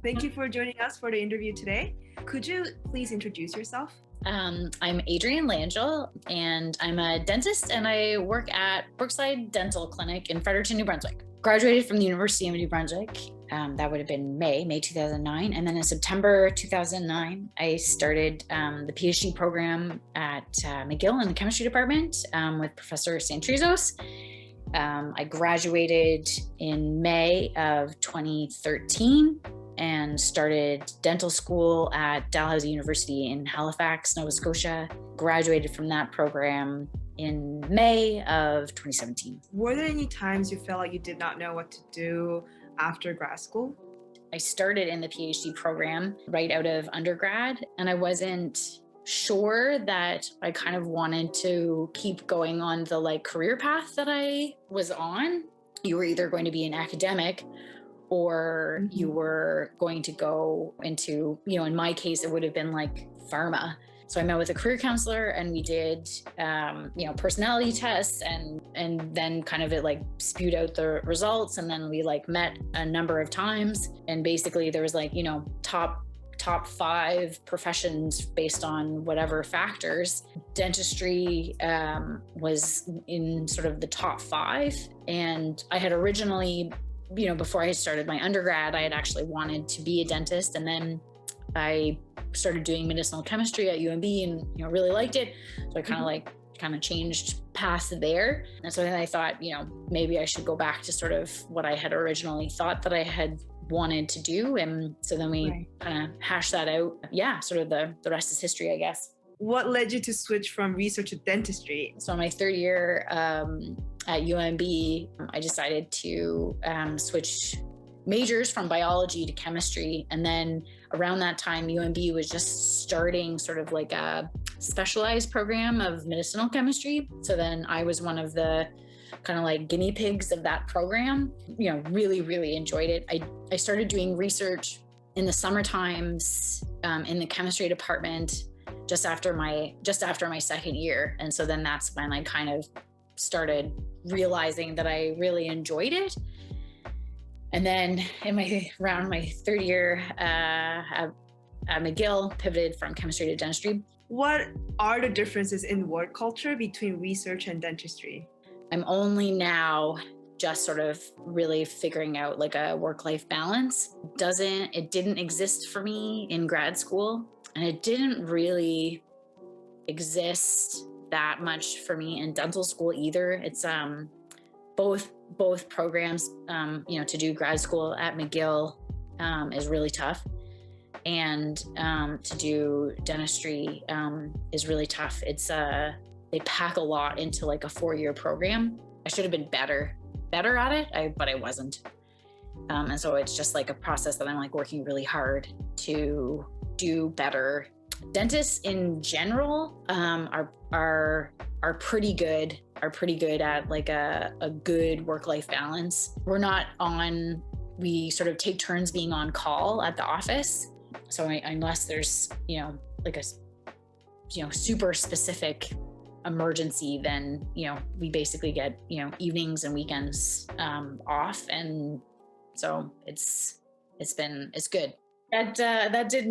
Thank you for joining us for the interview today. Could you please introduce yourself? I'm Adrienne Langille, and I'm a dentist, and I work at Brookside Dental Clinic in Fredericton, New Brunswick. Graduated from the University of New Brunswick. That would have been May 2009. And then in September 2009, I started the PhD program at McGill in the chemistry department with Professor Santrizos. I graduated in May of 2013 and started dental school at Dalhousie University in Halifax, Nova Scotia. Graduated from that program in May of 2017. Were there any times you felt like you did not know what to do after grad school? I started in the PhD program right out of undergrad, and I wasn't sure that I kind of wanted to keep going on the career path that I was on. You were either going to be an academic or you were going to go into, in my case, it would have been pharma. So I met with a career counselor and we did, personality tests and then kind of it spewed out the results. And then we met a number of times. And basically there was top 5 professions based on whatever factors. Dentistry was in sort of the top 5. And I had originally, before I started my undergrad, I had actually wanted to be a dentist. And then I started doing medicinal chemistry at UNB and, really liked it. So I kind of changed paths there. And so then I thought, maybe I should go back to sort of what I had originally thought that I had wanted to do. And so then we kind of hashed that out. Yeah, sort of the rest is history, I guess. What led you to switch from research to dentistry? So in my third year at UNB, I decided to switch majors from biology to chemistry. And then around that time, UNB was just starting sort of a specialized program of medicinal chemistry. So then I was one of the kind of guinea pigs of that program. Really, really enjoyed it. I started doing research in the summer times in the chemistry department just after my second year. And so then that's when I kind of started realizing that I really enjoyed it. And then around my third year at McGill, pivoted from chemistry to dentistry. What are the differences in work culture between research and dentistry? I'm only now just sort of really figuring out a work-life balance. It didn't exist for me in grad school, and it didn't really exist that much for me in dental school either. It's both programs, to do grad school at McGill is really tough. And to do dentistry is really tough. It's they pack a lot into a 4-year program. I should have been better at it, but I wasn't. And so it's just a process that I'm working really hard to do better. Dentists in general are pretty good at a good work-life balance. We sort of take turns being on call at the office. So unless there's, a super specific emergency, then, we basically get, evenings and weekends off. And so it's good. That did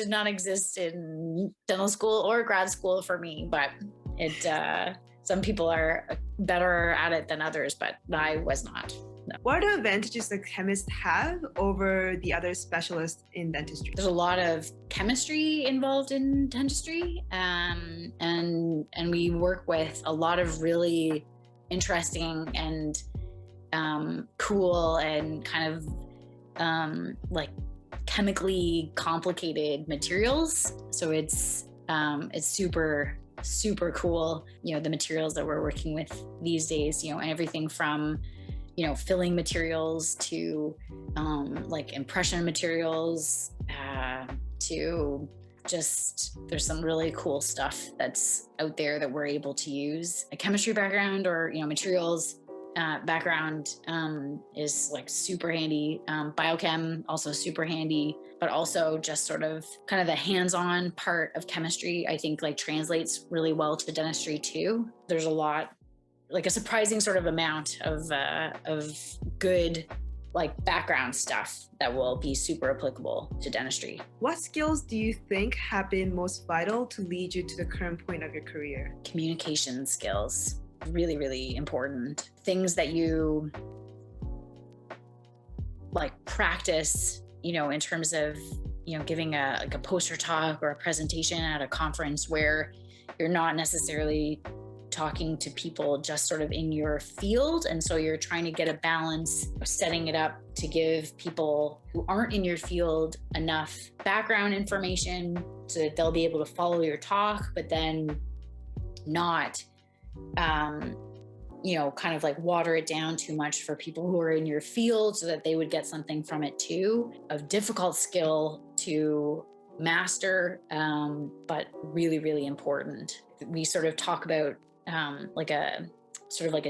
not exist in dental school or grad school for me, but some people are better at it than others, but I was not. No. What are the advantages that chemists have over the other specialists in dentistry? There's a lot of chemistry involved in dentistry, and we work with a lot of really interesting and cool and kind of chemically complicated materials. So it's super cool, the materials that we're working with these days, and everything from filling materials to impression materials to just, there's some really cool stuff that's out there that we're able to use. A chemistry background or materials background is super handy. Biochem also super handy, but also just sort of kind of the hands-on part of chemistry, I think translates really well to dentistry too. There's a lot, a surprising sort of amount of good like background stuff that will be super applicable to dentistry. What skills do you think have been most vital to lead you to the current point of your career? Communication skills, really, really important. Things that you like practice, in terms of, giving a poster talk or a presentation at a conference where you're not necessarily talking to people just sort of in your field. And so you're trying to get a balance, setting it up to give people who aren't in your field enough background information so that they'll be able to follow your talk, but then not, kind of like water it down too much for people who are in your field so that they would get something from it too. A difficult skill to master, but really, really important. We sort of talk about like a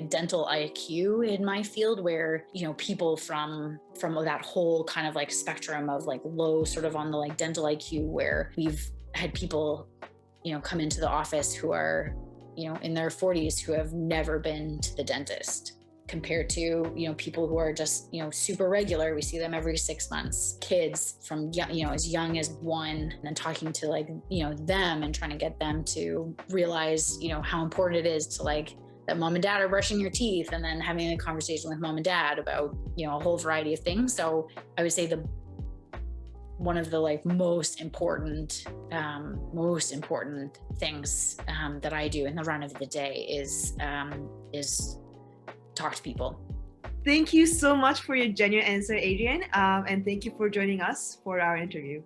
dental IQ in my field where, people from that whole kind of like spectrum of like low sort of on the like dental IQ, where we've had people, come into the office who are, in their 40s who have never been to the dentist, compared to, people who are just, super regular. We see them every 6 months. Kids from, as young as 1, and then talking to like, them and trying to get them to realize, how important it is to like that mom and dad are brushing your teeth, and then having a conversation with mom and dad about, a whole variety of things. So I would say one of the like most important things that I do in the run of the day is talk to people. Thank you so much for your genuine answer, Adrienne, and thank you for joining us for our interview.